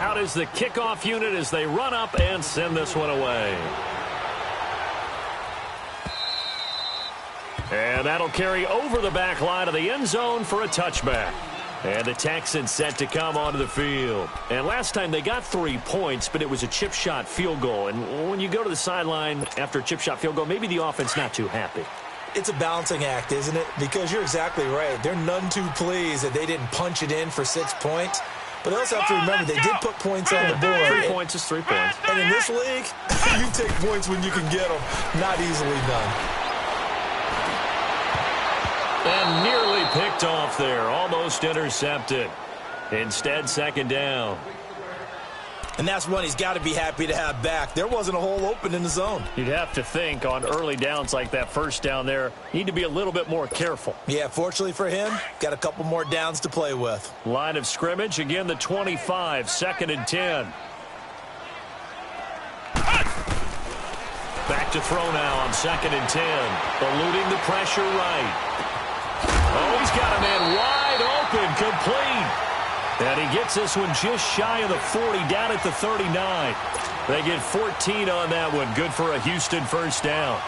Out is the kickoff unit as they run up and send this one away. And that'll carry over the back line of the end zone for a touchback. And the Texans set to come onto the field. And last time they got 3 points, but it was a chip shot field goal. And when you go to the sideline after a chip shot field goal, maybe the offense not too happy. It's a balancing act, isn't it? Because you're exactly right. They're none too pleased that they didn't punch it in for 6 points. But they also have to remember they did put points on the board. 3 points is 3 points. And in this league, you take points when you can get them. Not easily done. And nearly picked off there. Almost intercepted. Instead, second down. And that's one he's got to be happy to have back. There wasn't a hole open in the zone. You'd have to think on early downs like that first down there, you need to be a little bit more careful. Yeah, fortunately for him, got a couple more downs to play with. Line of scrimmage, again the 25, 2nd and 10. Back to throw now on 2nd and 10. Eluding the pressure right. Oh, he's got a man wide open, complete. And he gets this one just shy of the 40, down at the 39. They get 14 on that one. Good for a Houston first down.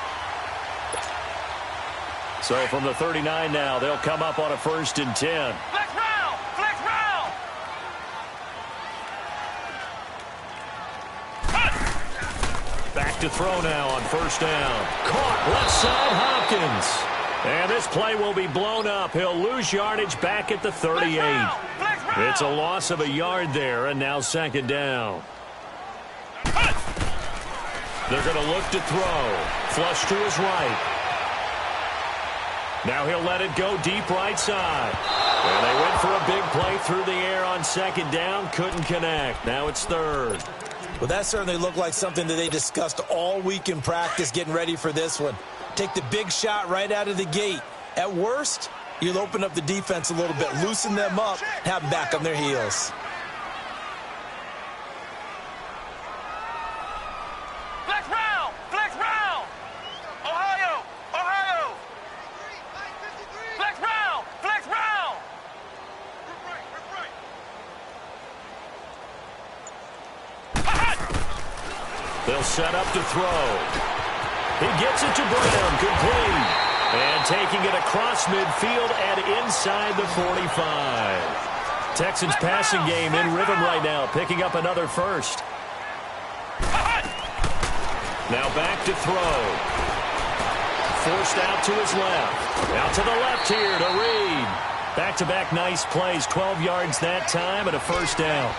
So from the 39 now, they'll come up on a 1st and 10. Flex round! Flex round! Back to throw now on 1st down. Caught left side Hopkins. And this play will be blown up. He'll lose yardage back at the 38. It's a loss of a yard there, and now 2nd down. They're going to look to throw. Flush to his right. Now he'll let it go deep right side. And they went for a big play through the air on 2nd down. Couldn't connect. Now it's 3rd. Well, that certainly looked like something that they discussed all week in practice getting ready for this one. Take the big shot right out of the gate. At worst, you'll open up the defense a little bit, loosen them up, have them back on their heels. Flex round! Flex round! Ohio! Ohio! Flex round! Flex round! They'll set up to throw. He gets it to Brown, complete. And taking it across midfield and inside the 45. Texans passing game in rhythm right now, picking up another first. Now back to throw. Forced out to his left. Out to the left here to Reed. Back-to-back nice plays, 12 yards that time and a 1st down.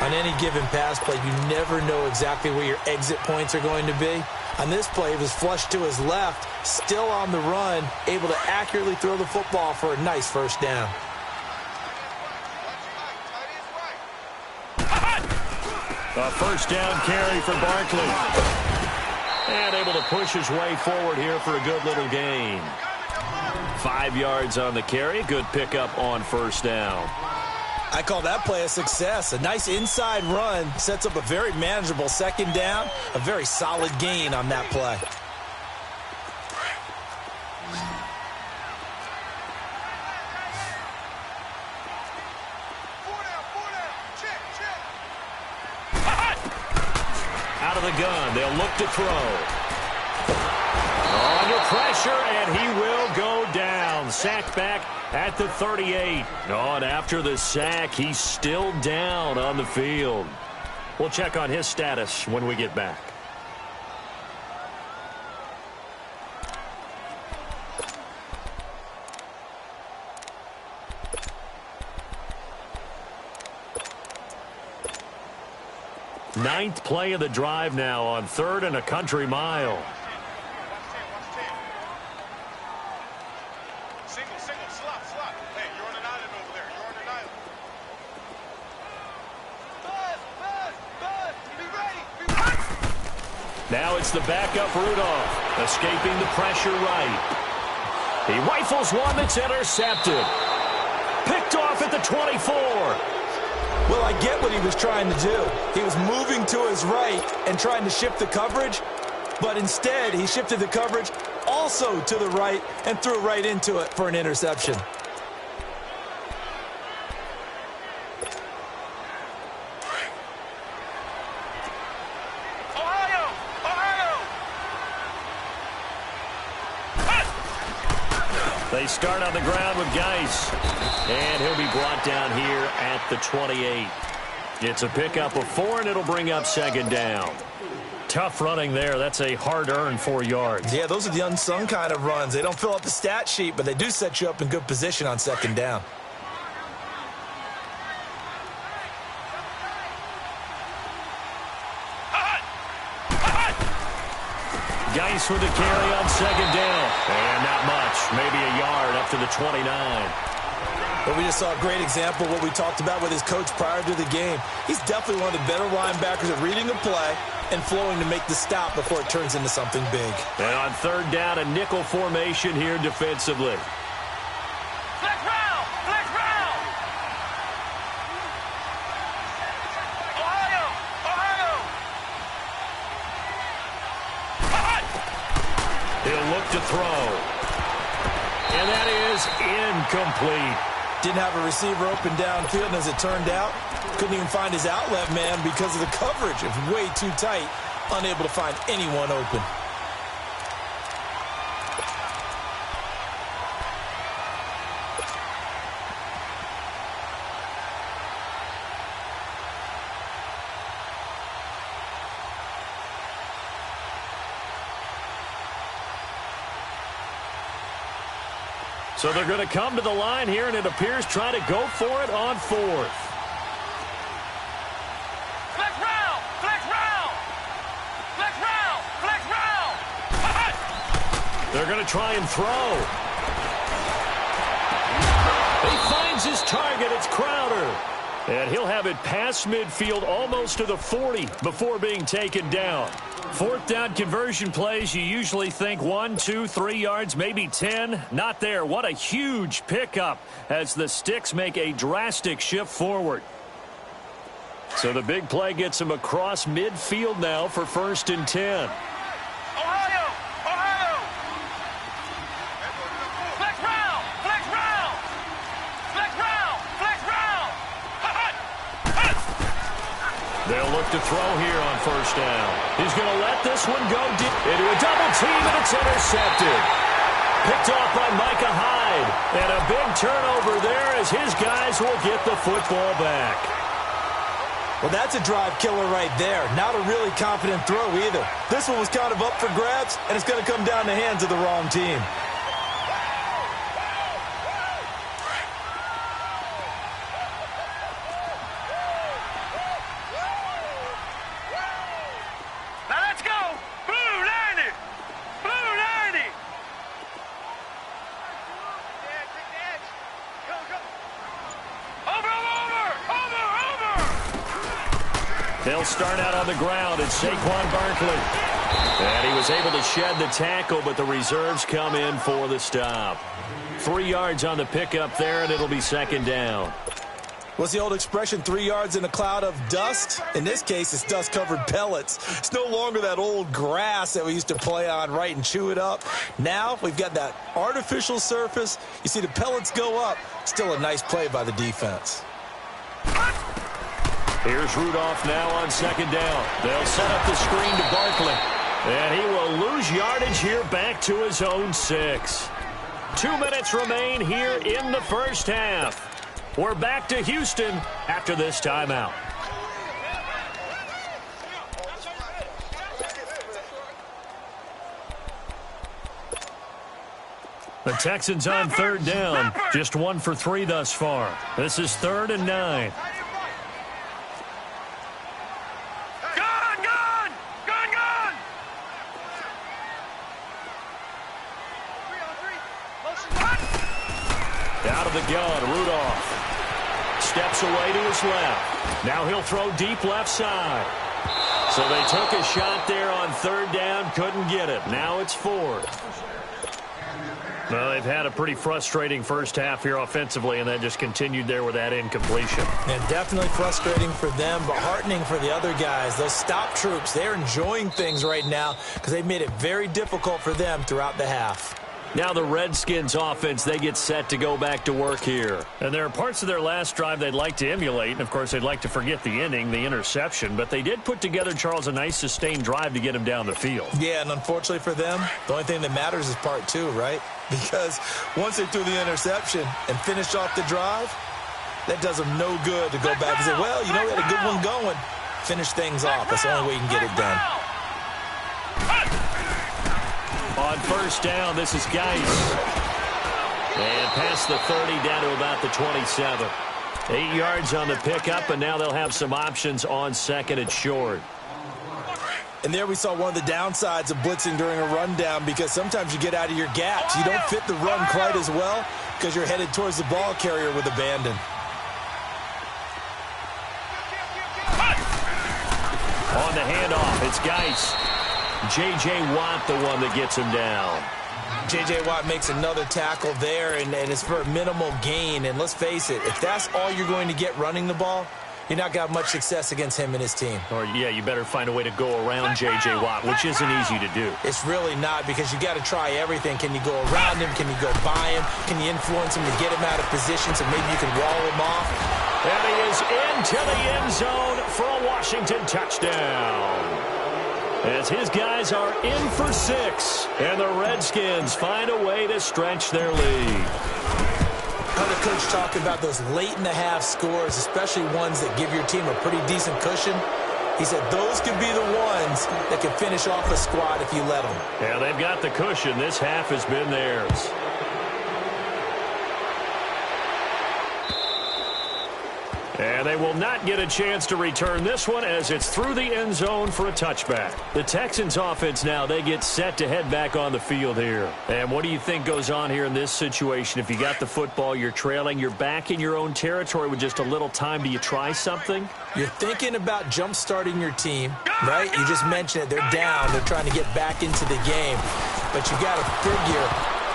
On any given pass play, you never know exactly where your exit points are going to be. On this play, it was flushed to his left, still on the run, able to accurately throw the football for a nice 1st down. A 1st down carry for Barkley. And able to push his way forward here for a good little gain. 5 yards on the carry. Good pickup on 1st down. I call that play a success. A nice inside run sets up a very manageable 2nd down. A very solid gain on that play. Out of the gun, they'll look to throw. Under pressure, and he will go down. Sacked back at the 38. Oh, and after the sack, he's still down on the field. We'll check on his status when we get back. Ninth play of the drive now on 3rd and a country mile. Single, slot. Hey, you're on an island over there. You're on an island. Buzz, be ready. Now it's the backup Rudolph, escaping the pressure right. He rifles one that's intercepted. Picked off at the 24. Well, I get what he was trying to do. He was moving to his right and trying to shift the coverage, but instead he shifted the coverage also to the right and threw right into it for an interception. They start on the ground with Geis. And he'll be brought down here at the 28. It's a pickup of 4, and it'll bring up second down. Tough running there. That's a hard-earned 4 yards. Yeah, those are the unsung kind of runs. They don't fill up the stat sheet, but they do set you up in good position on second down. Geis with the carry on second down. And not much. Maybe a yard up to the 29. But we just saw a great example of what we talked about with his coach prior to the game. He's definitely one of the better linebackers at reading a play and flowing to make the stop before it turns into something big. And on third down, a nickel formation here defensively. Flex round! Flex round! Ohio! Ohio! He'll look to throw. And that is incomplete. Didn't have a receiver open downfield, and as it turned out, couldn't even find his outlet man because of the coverage. It was way too tight, unable to find anyone open. So they're going to come to the line here, and it appears try to go for it on fourth. Flex round! Flex round! Flex round! Flex round! They're going to try and throw. He finds his target. It's Crowder. And he'll have it past midfield almost to the 40 before being taken down. Fourth down conversion plays, you usually think 1, 2, 3 yards, maybe 10. Not there. What a huge pickup as the Sticks make a drastic shift forward. So the big play gets him across midfield now for 1st and 10. Ohio! Ohio! Flex round! Flex round! Flex round! Flex round! They'll look to throw here on 1st down. He's going to let this one go deep into a double team, and it's intercepted. Picked off by Micah Hyde. And a big turnover there as his guys will get the football back. Well, that's a drive killer right there. Not a really confident throw either. This one was kind of up for grabs, and it's going to come down the hands of the wrong team. Now let's go! Blue 90! Blue 90! Go, go! Over, over! Over, over! They'll start out on the ground. It's Saquon Barkley. And he was able to shed the tackle, but the reserves come in for the stop. 3 yards on the pickup there, and it'll be 2nd down. What's the old expression, 3 yards in a cloud of dust? In this case, it's dust-covered pellets. It's no longer that old grass that we used to play on, right, and chew it up. Now we've got that artificial surface. You see the pellets go up. Still a nice play by the defense. Here's Rudolph now on 2nd down. They'll set up the screen to Barkley. And he will lose yardage here back to his own 6. 2 minutes remain here in the first half. We're back to Houston after this timeout. The Texans on 3rd down. Just 1 for 3 thus far. This is 3rd and 9. Gun, gun! Gun, gun! Out of the gun, Rudolph. Steps away to his left. Now he'll throw deep left side. So they took a shot there on 3rd down, couldn't get it. Now it's 4th. Well, they've had a pretty frustrating first half here offensively, and that just continued there with that incompletion. And definitely frustrating for them, but heartening for the other guys. Those stop troops, they're enjoying things right now because they've made it very difficult for them throughout the half. Now the Redskins offense, they get set to go back to work here. And there are parts of their last drive they'd like to emulate. And, of course, they'd like to forget the inning, the interception. But they did put together, Charles, a nice sustained drive to get him down the field. Yeah, and unfortunately for them, the only thing that matters is part two, right? Because once they threw the interception and finished off the drive, that does them no good to go back and say, well, you know, we had a good one going. Finish things off. That's the only way you can get it done. On first down, this is Geis. And past the 30, down to about the 27. 8 yards on the pickup, and now they'll have some options on second and short. And there we saw one of the downsides of blitzing during a rundown, because sometimes you get out of your gaps. You don't fit the run quite as well because you're headed towards the ball carrier with abandon. On the handoff, it's Geis. J.J. Watt, the one that gets him down. J.J. Watt makes another tackle there, and it's for a minimal gain. And let's face it, if that's all you're going to get running the ball, you're not going to have much success against him and his team. Or, yeah, you better find a way to go around J.J. Watt, which isn't easy to do. It's really not, because you got to try everything. Can you go around him? Can you go by him? Can you influence him to get him out of position so maybe you can wall him off? And he is into the end zone for a Washington touchdown. As his guys are in for 6, and the Redskins find a way to stretch their lead. Another coach talked about those late-in-the-half scores, especially ones that give your team a pretty decent cushion. He said those could be the ones that can finish off a squad if you let them. Yeah, they've got the cushion. This half has been theirs. And they will not get a chance to return this one, as it's through the end zone for a touchback. The Texans offense now, they get set to head back on the field here. And what do you think goes on here in this situation? If you got the football, you're trailing, you're back in your own territory with just a little time. Do you try something? You're thinking about jump-starting your team, right? You just mentioned it. They're down. They're trying to get back into the game. But you got to figure,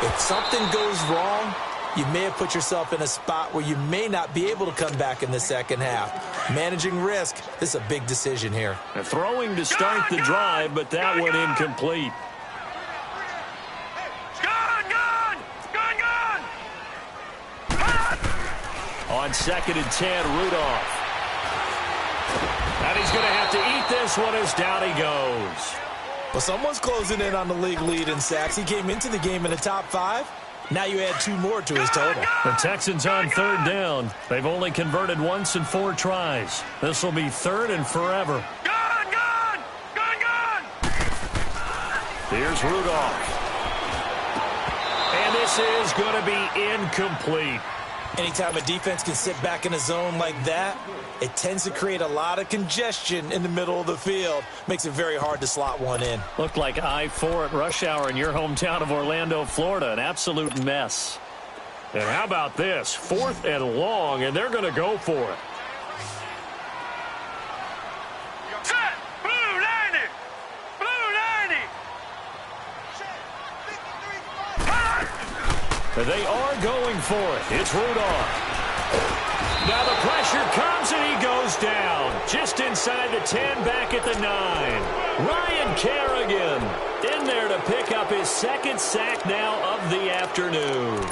if something goes wrong, you may have put yourself in a spot where you may not be able to come back in the second half. Managing risk, this is a big decision here. Throwing to start the drive, but that one incomplete. On 2nd and 10, Rudolph. And he's going to have to eat this one as down he goes. Well, someone's closing in on the league lead in sacks. He came into the game in the top 5. Now you add 2 more to his total. The Texans on 3rd down. They've only converted once in 4 tries. This will be 3rd and forever. Gun! Here's Rudolph. And this is going to be incomplete. Anytime a defense can sit back in a zone like that, it tends to create a lot of congestion in the middle of the field. Makes it very hard to slot one in. Looked like I-4 at rush hour in your hometown of Orlando, Florida. An absolute mess. And how about this? 4th and long, and they're going to go for it. Set! Blue 90! Blue 90! And they are going for it. It's Rudolph. Now the pressure comes, and he goes down. Just inside the 10, back at the 9. Ryan Kerrigan in there to pick up his 2nd sack now of the afternoon.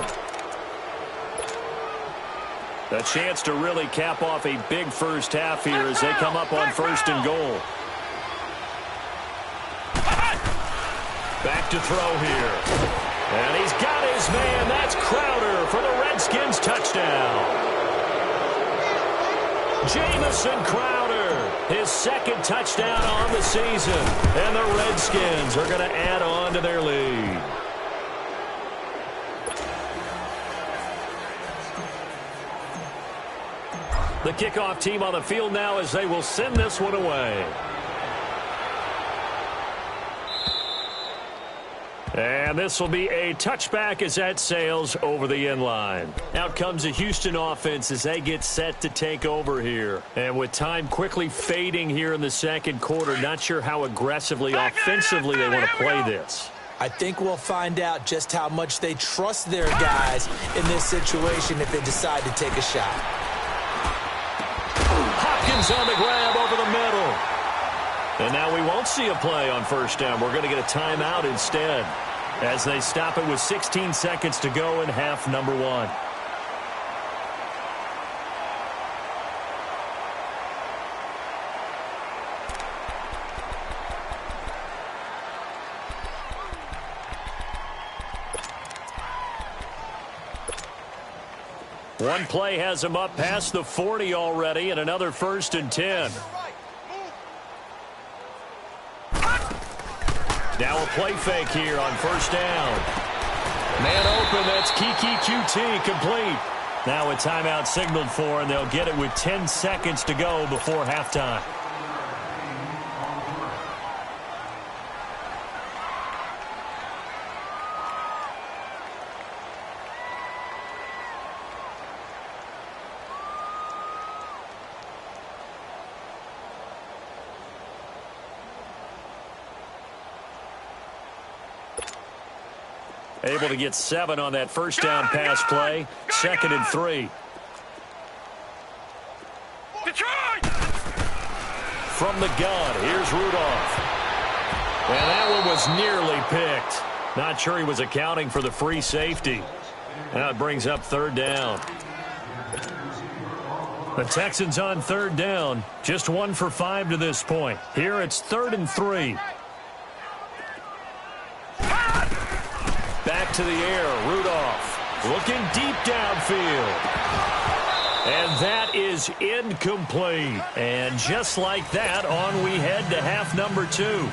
A chance to really cap off a big first half here as they come up on 1st and goal. Back to throw here. And he's got his man. That's Crowder for the Redskins touchdown. Jamison Crowder, his 2nd touchdown on the season. And the Redskins are going to add on to their lead. The kickoff team on the field now as they will send this one away. And this will be a touchback as that sails over the end line. Out comes the Houston offense as they get set to take over here. And with time quickly fading here in the 2nd quarter, not sure how aggressively, offensively they want to play this. I think we'll find out just how much they trust their guys in this situation if they decide to take a shot. Hopkins on the grab over the middle. And now we won't see a play on 1st down. We're going to get a timeout instead. as they stop it with 16 seconds to go in half number one. One play has him up past the 40 already, and another 1st and 10. Now a play fake here on 1st down. Man open, that's Kiki QT complete. Now a timeout signaled for, and they'll get it with 10 seconds to go before halftime. Able to get 7 on that 1st down pass play. 2nd and 3. Detroit! From the gun, here's Rudolph. And that one was nearly picked. Not sure he was accounting for the free safety. Now it brings up 3rd down. The Texans on 3rd down. Just 1 for 5 to this point. Here it's 3rd and 3. Back to the air, Rudolph looking deep downfield. And that is incomplete. And just like that, on we head to half number 2.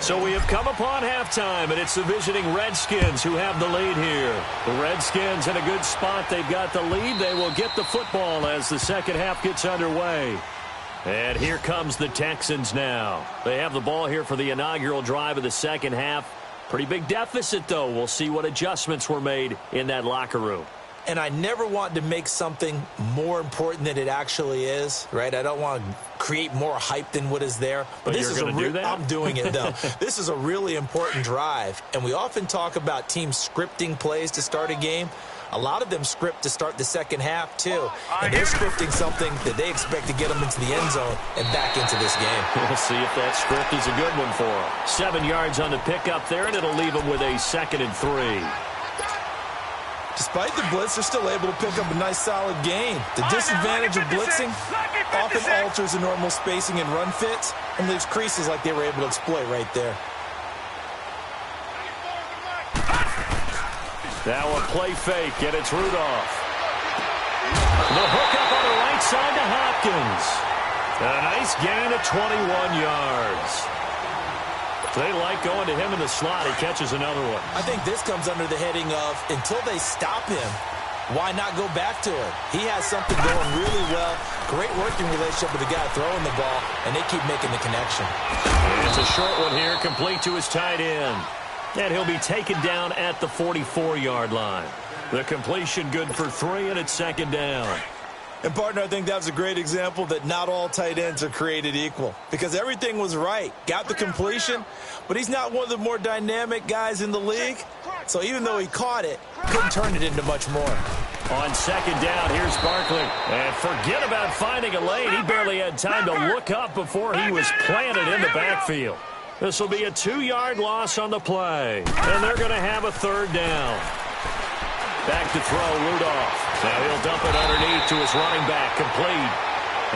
So we have come upon halftime, and it's the visiting Redskins who have the lead here. The Redskins in a good spot. They've got the lead. They will get the football as the second half gets underway. And here comes the Texans now. They have the ball here for the inaugural drive of the second half. Pretty big deficit, though. We'll see what adjustments were made in that locker room. And I never want to make something more important than it actually is, right? I don't want to create more hype than what is there. But this is do that? I'm doing it, though. This is a really important drive. And we often talk about teams scripting plays to start a game. A lot of them script to start the second half, too. And they're scripting something that they expect to get them into the end zone and back into this game. We'll see if that script is a good one for them. 7 yards on the pickup there, and it'll leave them with a 2nd and 3. Despite the blitz, they're still able to pick up a nice, solid gain. The disadvantage of blitzing often alters the normal spacing and run fits and leaves creases like they were able to exploit right there. Now a play fake, and it's Rudolph. The hookup on the right side to Hopkins. And a nice gain of 21 yards. They like going to him in the slot. He catches another one. I think this comes under the heading of, until they stop him, why not go back to it? He has something going really well. Great working relationship with the guy throwing the ball, and they keep making the connection. And it's a short one here, complete to his tight end. And he'll be taken down at the 44-yard line. The completion good for 3, and it's 2nd down. And, partner, I think that was a great example that not all tight ends are created equal. Because everything was right. Got the completion, but he's not one of the more dynamic guys in the league. So even though he caught it, couldn't turn it into much more. On 2nd down, here's Barkley. And forget about finding a lane. He barely had time to look up before he was planted in the backfield. This will be a 2-yard loss on the play. And they're going to have a 3rd down. Back to throw, Rudolph. Now he'll dump it underneath to his running back, complete.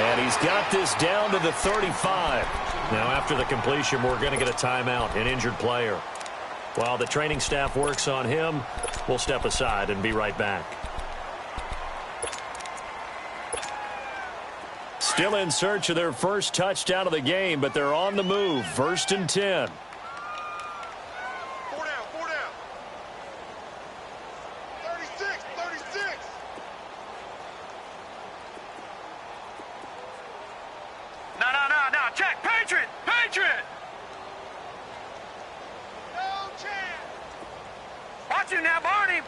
And he's got this down to the 35. Now after the completion, we're going to get a timeout, an injured player. While the training staff works on him, we'll step aside and be right back. Still in search of their first touchdown of the game, but they're on the move. 1st and 10. 4 down, 4 down. 36, 36. No, check. Patriot, Patriot. No chance. Watch him now, Barney.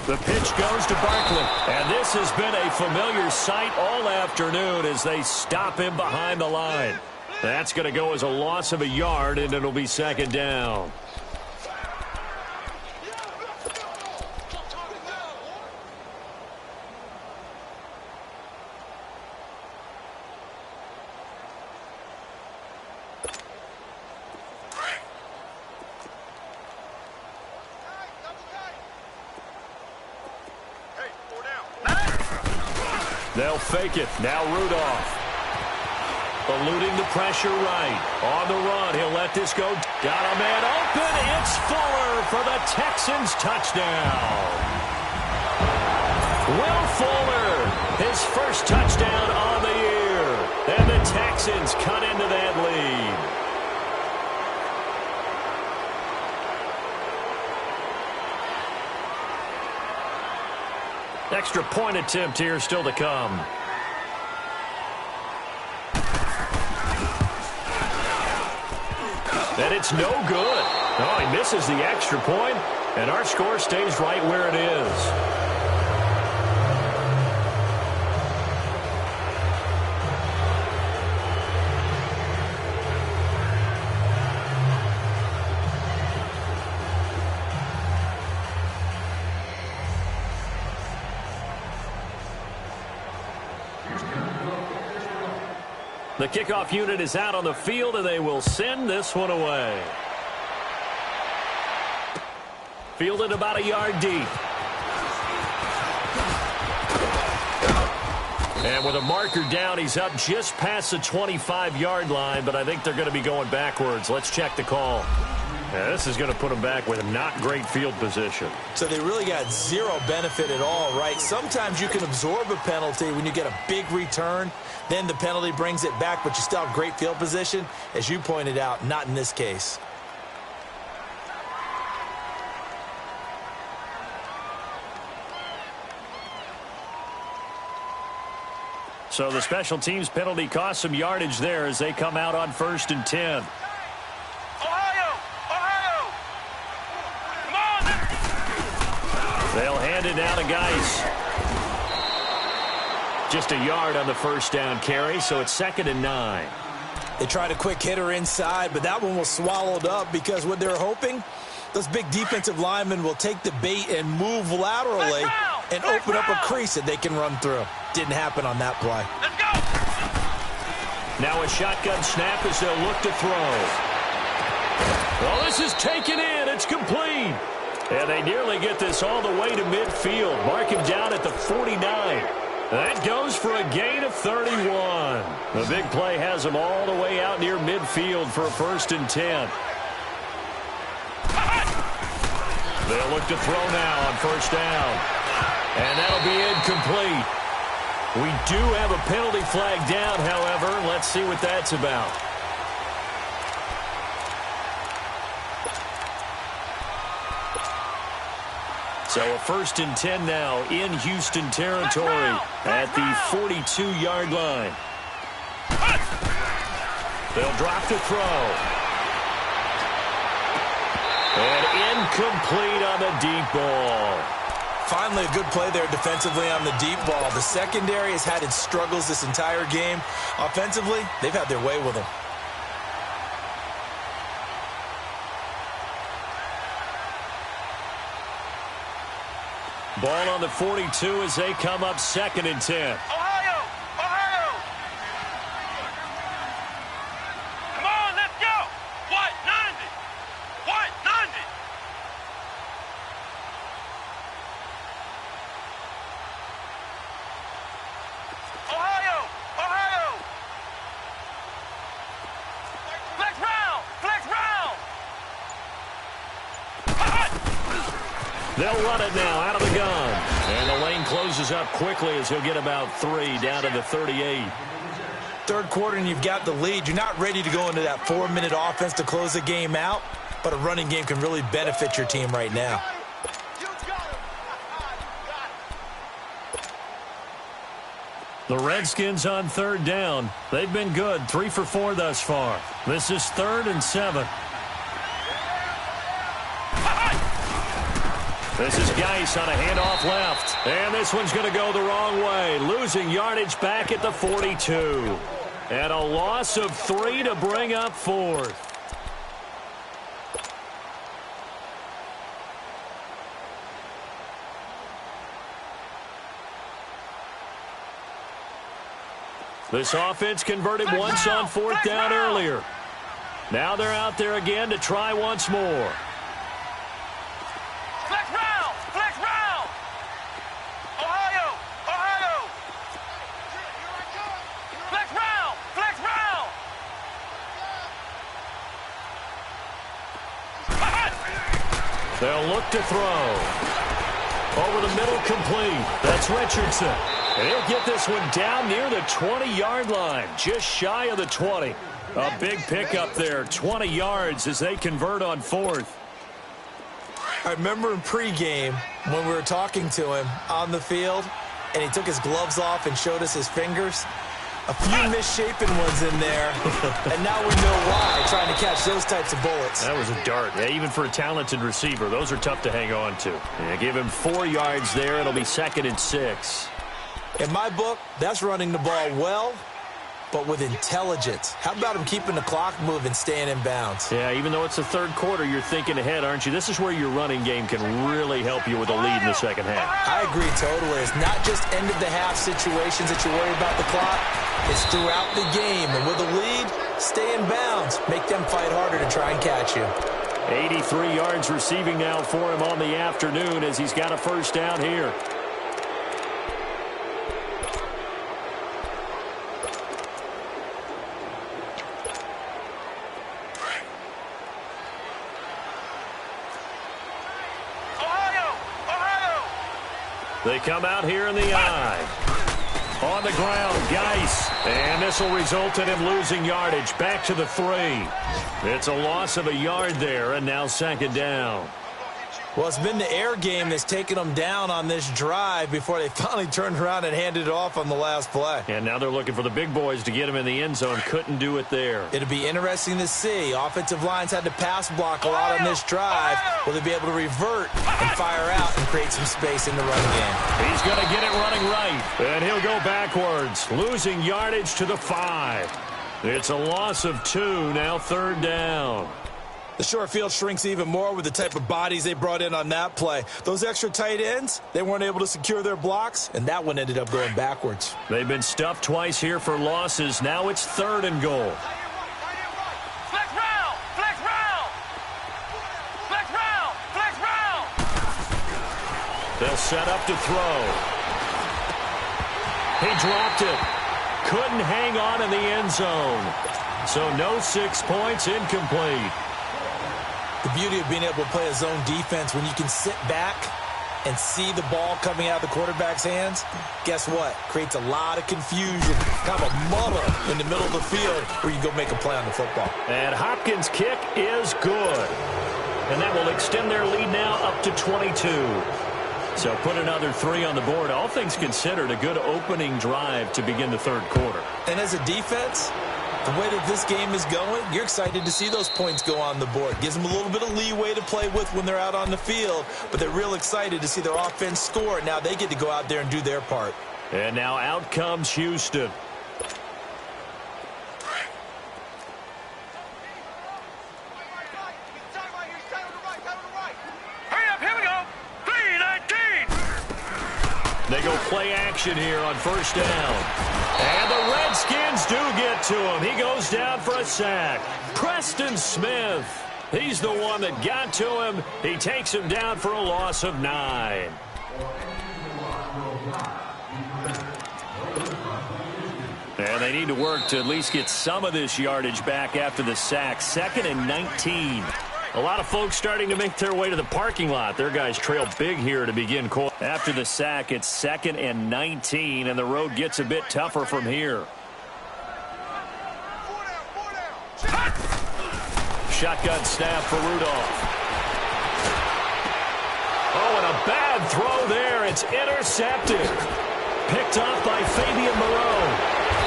The pitch goes to Barkley, and this has been a familiar sight all afternoon as they stop him behind the line. That's going to go as a loss of a yard, and it'll be 2nd down. They'll fake it. Now Rudolph. Eluding the pressure right. On the run, he'll let this go. Got a man open. It's Fuller for the Texans touchdown. Will Fuller, his first touchdown on the year. And the Texans cut into that lead. Extra point attempt here still to come. And it's no good. Oh, he misses the extra point, and our score stays right where it is. The kickoff unit is out on the field, and they will send this one away. Fielded about a yard deep. And with a marker down, he's up just past the 25-yard line, but I think they're going to be going backwards. Let's check the call. Yeah, this is going to put them back with not great field position. So they really got zero benefit at all, right? Sometimes you can absorb a penalty when you get a big return. Then the penalty brings it back, but you still have great field position. As you pointed out, not in this case. So the special teams penalty cost some yardage there as they come out on 1st and 10. They'll hand it down to Geis. Just a yard on the first down carry, so it's 2nd and 9. They tried a quick hitter inside, but that one was swallowed up because what they're hoping, those big defensive linemen will take the bait and move laterally and open up a crease that they can run through. Didn't happen on that play. Let's go! Now a shotgun snap as they'll look to throw. Well, this is taken in. It's complete. And they nearly get this all the way to midfield. Mark him down at the 49. That goes for a gain of 31. The big play has them all the way out near midfield for a 1st and 10. They'll look to throw now on 1st down. And that'll be incomplete. We do have a penalty flag down, however. Let's see what that's about. So a 1st and 10 now in Houston territory at the 42-yard line. They'll drop the throw. And incomplete on the deep ball. Finally a good play there defensively on the deep ball. The secondary has had its struggles this entire game. Offensively, they've had their way with them. Ball on the 42 as they come up 2nd and 10. Ohio! Ohio! Come on, let's go! White 90! White 90! Ohio! Ohio! Flex round! Flex round! They'll run it now out of the gun. And the lane closes up quickly as he'll get about 3 down to the 38. Third quarter and you've got the lead. You're not ready to go into that 4-minute offense to close the game out, but a running game can really benefit your team right now. The Redskins on 3rd down. They've been good, 3 for 4 thus far. This is 3rd and 7. This is Geis on a handoff left. And this one's going to go the wrong way. Losing yardage back at the 42. And a loss of 3 to bring up 4th. This offense converted once on 4th down earlier. Now they're out there again to try once more. Flex round! Flex round! Ohio! Ohio! They'll look to throw. Over the middle, complete. That's Richardson. And he'll get this one down near the 20-yard line, just shy of the 20. A big pickup there, 20 yards as they convert on fourth. I remember in pregame when we were talking to him on the field, and he took his gloves off and showed us his fingers. A few misshapen ones in there, and now we know why, trying to catch those types of bullets. That was a dart. Yeah, even for a talented receiver, those are tough to hang on to. Yeah, give him 4 yards there. It'll be 2nd and 6. In my book, that's running the ball well, but with intelligence. How about him keeping the clock moving, staying in bounds? Yeah, even though it's the third quarter, you're thinking ahead, aren't you? This is where your running game can really help you with a lead in the second half. I agree totally. It's not just end-of-the-half situations that you worry about the clock. It's throughout the game. And with a lead, stay in bounds. Make them fight harder to try and catch you. 83 yards receiving now for him on the afternoon as he's got a first down here. They come out here in the eye. On the ground, Geis. And this will result in him losing yardage. Back to the 3. It's a loss of a yard there, and now 2nd down. Well, it's been the air game that's taken them down on this drive before they finally turned around and handed it off on the last play. And now they're looking for the big boys to get him in the end zone. Couldn't do it there. It'll be interesting to see. Offensive lines had to pass block a lot on this drive. Will they be able to revert and fire out and create some space in the run game? He's going to get it running right. And he'll go backwards, losing yardage to the 5. It's a loss of 2, now 3rd down. The short field shrinks even more with the type of bodies they brought in on that play. Those extra tight ends, they weren't able to secure their blocks, and that one ended up going backwards. They've been stuffed twice here for losses. Now it's 3rd and goal. Flex round! Flex round! Flex round! Flex round! They'll set up to throw. He dropped it. Couldn't hang on in the end zone. So no 6 points, incomplete. The beauty of being able to play a zone defense when you can sit back and see the ball coming out of the quarterback's hands, guess what? Creates a lot of confusion, kind of a muddle in the middle of the field where you go make a play on the football. And Hopkins' kick is good. And that will extend their lead now up to 22. So put another 3 on the board. All things considered, a good opening drive to begin the third quarter. And as a defense, the way that this game is going, you're excited to see those points go on the board. Gives them a little bit of leeway to play with when they're out on the field, but they're real excited to see their offense score. Now they get to go out there and do their part. And now out comes Houston. Hurry up, here we go! 3-19! They go play action here on first down. And the Redskins do get to him. He goes down for a sack. Preston Smith. He's the one that got to him. He takes him down for a loss of 9. And they need to work to at least get some of this yardage back after the sack. 2nd and 19. A lot of folks starting to make their way to the parking lot. Their guys trail big here to begin. After the sack, it's 2nd and 19, and the road gets a bit tougher from here. Shotgun snap for Rudolph. Oh, and a bad throw there. It's intercepted. Picked off by Fabian Moreau.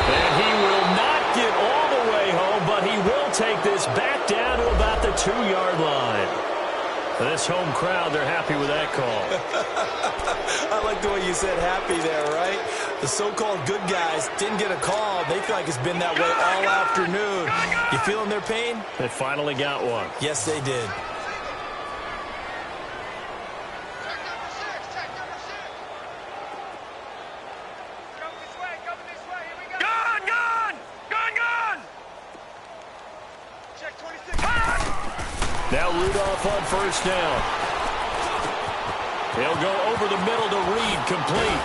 And he will not get all the way home, but he will take this back down to about the 2-yard line. This home crowd, they're happy with that call. I like the way you said happy there, right? The so-called good guys didn't get a call. They feel like it's been that way all afternoon. You feeling their pain? They finally got one. Yes, they did. Now Rudolph on first down. He'll go over the middle to Reed, complete.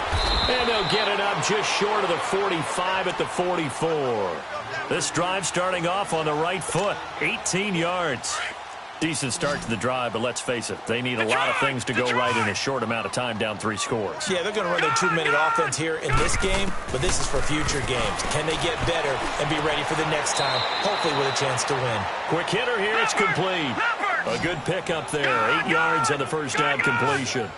And they'll get it up just short of the 45 at the 44. This drive starting off on the right foot, 18 yards. Decent start to the drive, but let's face it, they need a lot of things to go right in a short amount of time down 3 scores. Yeah, they're going to run their 2-minute offense here in this game, but this is for future games. Can they get better and be ready for the next time, hopefully with a chance to win? Quick hitter here, it's complete. A good pickup there, 8 yards on the first down completion.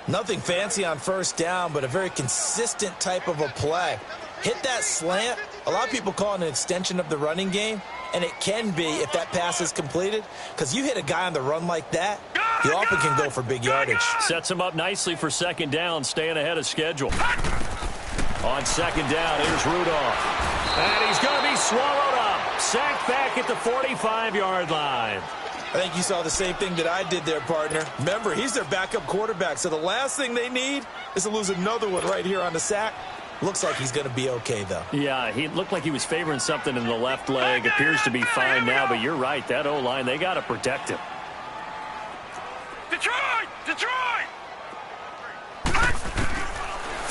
Nothing fancy on first down, but a very consistent type of a play. Hit that slant. A lot of people call it an extension of the running game, and it can be if that pass is completed, because you hit a guy on the run like that, he often can go for big yardage. Sets him up nicely for second down, staying ahead of schedule. On second down, here's Rudolph. And he's going to be swallowed up. Sacked back at the 45-yard line. I think you saw the same thing that I did there, partner. Remember, he's their backup quarterback, so the last thing they need is to lose another one right here on the sack. Looks like he's going to be okay, though. Yeah, he looked like he was favoring something in the left leg. Appears to be fine now, but you're right. That O-line, they got to protect him. Detroit! Detroit!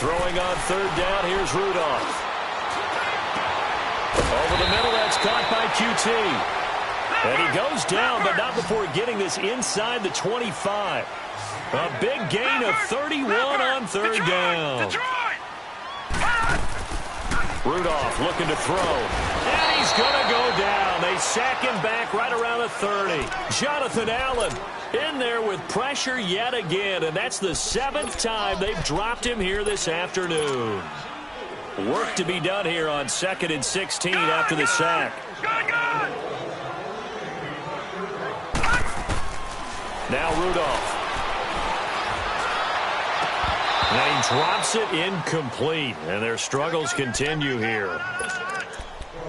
Throwing on third down, here's Rudolph. Over the middle, that's caught by QT. And he goes down, but not before getting this inside the 25. A big gain of 31 on third down. Rudolph looking to throw. And he's going to go down. They sack him back right around the 30. Jonathan Allen in there with pressure yet again. And that's the 7th time they've dropped him here this afternoon. Work to be done here on 2nd and 16 after the sack. Now Rudolph. And he drops it incomplete. And their struggles continue here.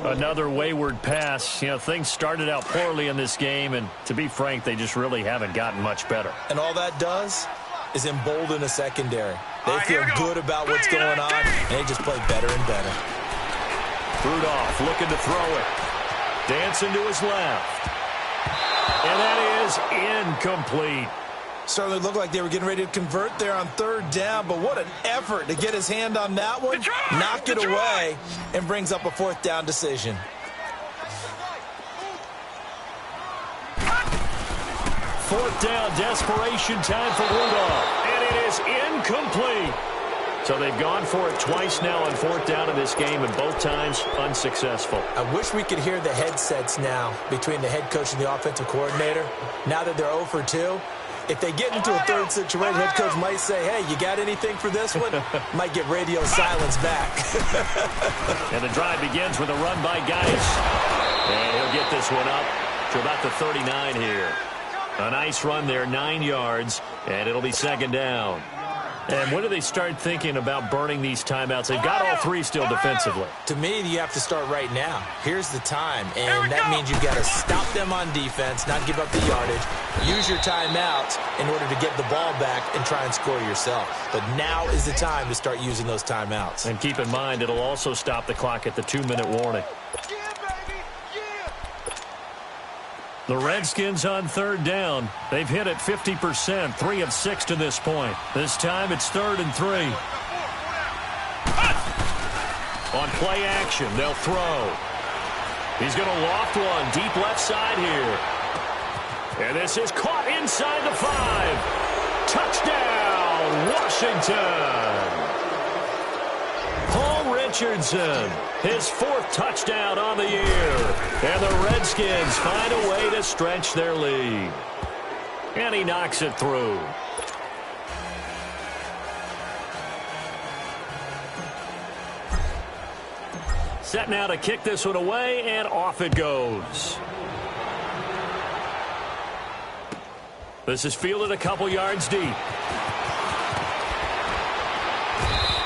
Another wayward pass. You know, things started out poorly in this game, and to be frank, they just really haven't gotten much better. And all that does is embolden a secondary. They feel good about what's going on, and they just play better and better. Rudolph looking to throw it. Dancing to his left. And that is incomplete. Certainly looked like they were getting ready to convert there on third down, but what an effort to get his hand on that one, knock it away, and brings up a 4th down decision. 4th down, desperation time for Rudolph. And it is incomplete. So they've gone for it twice now on 4th down in this game, and both times unsuccessful. I wish we could hear the headsets now between the head coach and the offensive coordinator. Now that they're 0 for 2, if they get into a third situation, head coach might say, hey, you got anything for this one? Might get radio silence back. And the drive begins with a run by Geis. And he'll get this one up to about the 39 here. A nice run there, 9 yards, and it'll be 2nd down. And when do they start thinking about burning these timeouts? They've got all 3 still defensively. To me, you have to start right now. Here's the time, and that means you've got to stop them on defense, not give up the yardage, use your timeouts in order to get the ball back and try and score yourself. But now is the time to start using those timeouts. And keep in mind, it'll also stop the clock at the 2-minute warning. The Redskins on third down. They've hit it 50%, 3 of 6 to this point. This time it's 3rd and 3. On play action, they'll throw. He's going to loft one deep left side here. And this is caught inside the 5. Touchdown, Washington. Paul Richardson, his 4th touchdown on the year. And the Redskins find a way to stretch their lead. And he knocks it through. Set now to kick this one away, and off it goes. This is fielded a couple yards deep.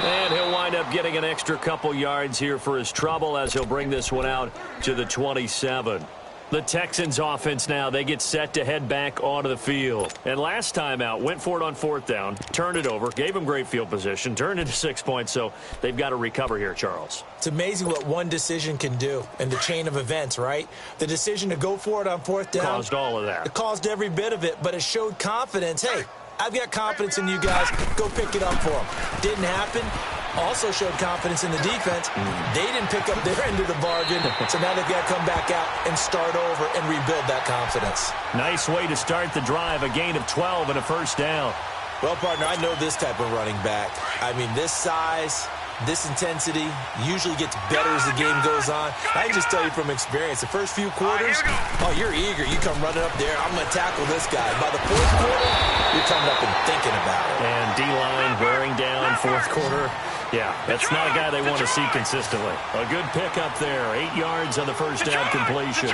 And he'll wind up getting an extra couple yards here for his trouble as he'll bring this one out to the 27. The Texans offense now, they get set to head back onto the field. And last time out, went for it on 4th down, turned it over, gave them great field position, turned into 6 points, so they've got to recover here, Charles. It's amazing what one decision can do in the chain of events, right? The decision to go for it on 4th down. Caused all of that. It caused every bit of it, but it showed confidence. Hey, I've got confidence in you guys. Go pick it up for them. Didn't happen. also showed confidence in the defense. They didn't pick up their end of the bargain, so now they've got to come back out and start over and rebuild that confidence. Nice way to start the drive, a gain of 12 and a first down. Well, partner, I know this type of running back. I mean, this size, this intensity usually gets better as the game goes on. I can just tell you from experience, the first few quarters, oh, you're eager. You come running up there, I'm going to tackle this guy. By the fourth quarter, you're coming up and thinking about it. And D-line wearing down fourth quarter. Yeah, that's not a guy they want to see consistently. A good pickup there. 8 yards on the first down completion.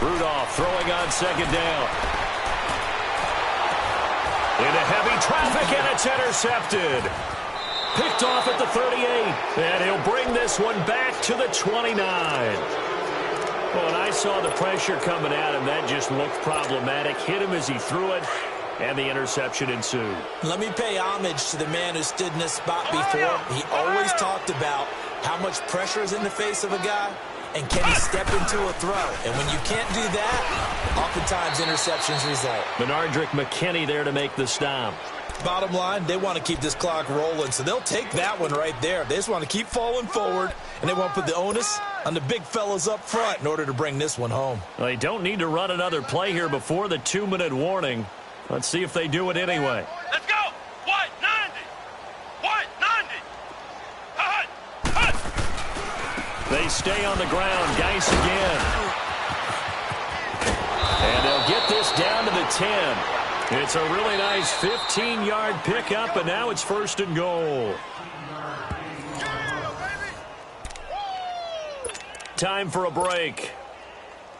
Rudolph throwing on second down. Into heavy traffic, and it's intercepted. Picked off at the 38, and he'll bring this one back to the 29. Well, when I saw the pressure coming at him, that just looked problematic. Hit him as he threw it, and the interception ensued. Let me pay homage to the man who stood in this spot before. He always talked about how much pressure is in the face of a guy, and can he step into a throw? And when you can't do that, oftentimes interceptions result. Benardrick McKinney there to make the stop. Bottom line, they want to keep this clock rolling, so they'll take that one right there. They just want to keep falling forward, and they want to put the onus on the big fellas up front in order to bring this one home. Well, they don't need to run another play here before the 2-minute warning. Let's see if they do it anyway. Let's go. White 90. White 90. Hut. Hut. They stay on the ground. Geis again. And they'll get this down to the 10. It's a really nice 15-yard pickup, and now it's first and goal. Time for a break.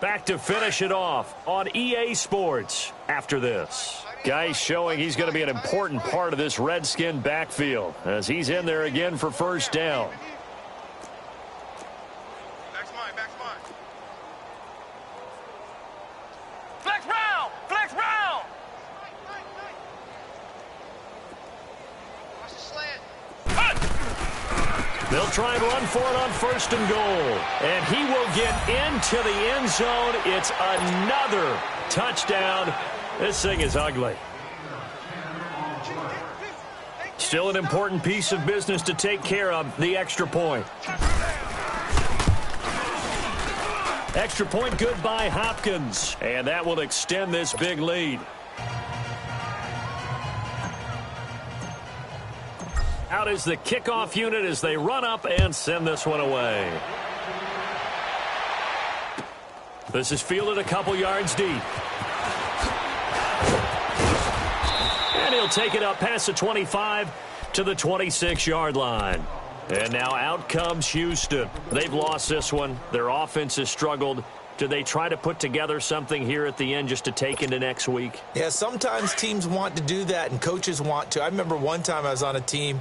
Back to finish it off on EA Sports after this. Geis showing he's going to be an important part of this Redskin backfield as he's in there again for first down. Back's mine. Back's mine. Flex round. Flex round. Watch the slant. Hut. They'll try and run for it on first and goal. And he will get into the end zone. It's another touchdown. This thing is ugly. Still an important piece of business to take care of, the extra point. Extra point good by Hopkins. And that will extend this big lead. Out is the kickoff unit as they run up and send this one away. This is fielded a couple yards deep. And he'll take it up past the 25 to the 26-yard line. And now out comes Houston. They've lost this one. Their offense has struggled. Do they try to put together something here at the end just to take into next week? Yeah, sometimes teams want to do that and coaches want to. I remember one time I was on a team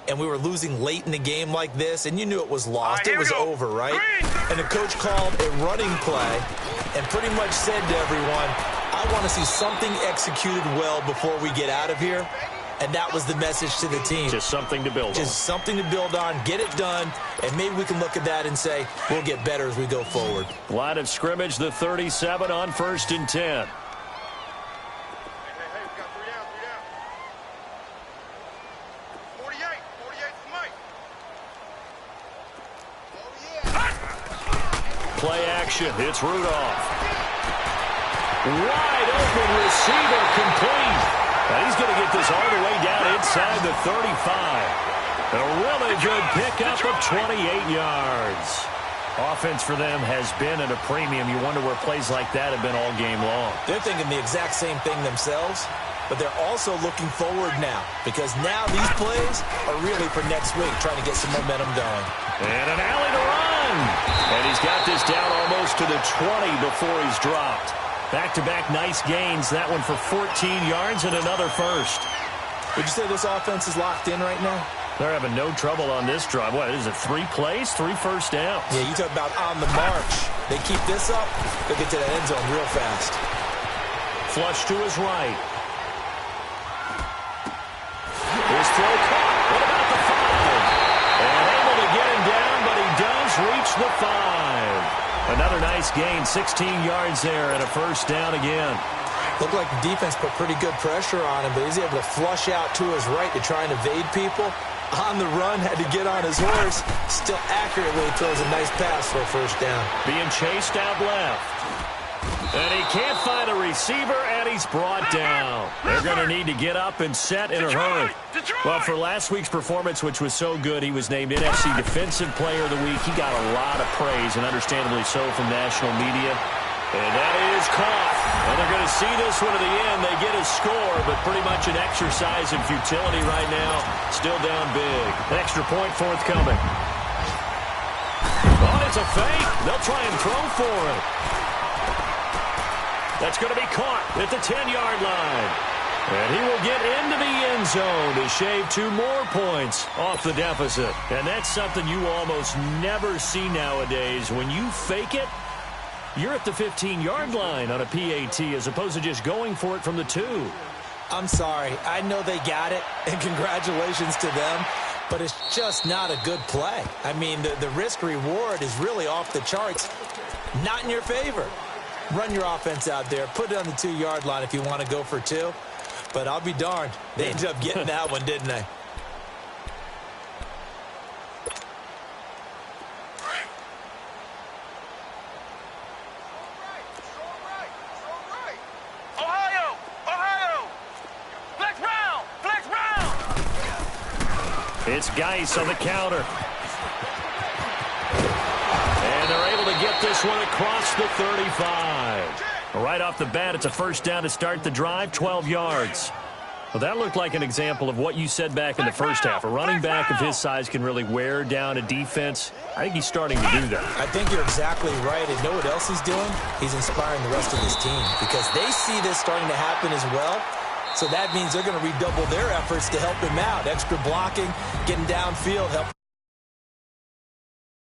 and we were losing late in the game like this, and you knew it was lost. It was over, right? And the coach called a running play and pretty much said to everyone, I want to see something executed well before we get out of here. And that was the message to the team. Just something to build on. Just something to build on, get it done, and maybe we can look at that and say, we'll get better as we go forward. Line of scrimmage, the 37 on first and 10. Play action. It's Rudolph. Wide open receiver complete. And he's going to get this all the way down inside the 35. A really good pickup of 28 yards. Offense for them has been at a premium. You wonder where plays like that have been all game long. They're thinking the exact same thing themselves, but they're also looking forward now because now these plays are really for next week, trying to get some momentum going. And an alley to run. And he's got this down almost to the 20 before he's dropped. Back-to-back nice gains. That one for 14 yards and another first. Would you say this offense is locked in right now? They're having no trouble on this drive. What is it, 3 plays, 3 first downs? Yeah, you talk about on the march. They keep this up, they'll get to that end zone real fast. Flush to his right. His throw caught. What about the 5? And able to get him down, but he does reach the 5. Another nice gain, 16 yards there and a first down again. Looked like the defense put pretty good pressure on him, but he's able to flush out to his right to try and evade people. On the run, had to get on his horse. Still accurately throws a nice pass for a first down. Being chased out left. And he can't find a receiver, and he's brought down. They're going to need to get up and set in a hurry. Well, for last week's performance, which was so good, he was named NFC Defensive Player of the Week. He got a lot of praise, and understandably so, from national media. And that is caught. And they're going to see this one to the end. They get a score, but pretty much an exercise in futility right now. Still down big. An extra point forthcoming. Oh, it's a fake. They'll try and throw for it. That's going to be caught at the 10-yard line. And he will get into the end zone to shave 2 more points off the deficit. And that's something you almost never see nowadays. When you fake it, you're at the 15-yard line on a PAT as opposed to just going for it from the 2. I'm sorry. I know they got it, and congratulations to them, but it's just not a good play. I mean, the risk-reward is really off the charts. Not in your favor. Run your offense out there. Put it on the 2-yard line if you want to go for 2. But I'll be darned. They ended up getting that one, didn't they? It's Geis on the counter. And they're able to get this one across the 35. Right off the bat, it's a first down to start the drive, 12 yards. Well, that looked like an example of what you said back in the first half. A running back of his size can really wear down a defense. I think he's starting to do that. I think you're exactly right. And know what else he's doing? He's inspiring the rest of his team because they see this starting to happen as well. So that means they're going to redouble their efforts to help him out. Extra blocking, getting downfield, help.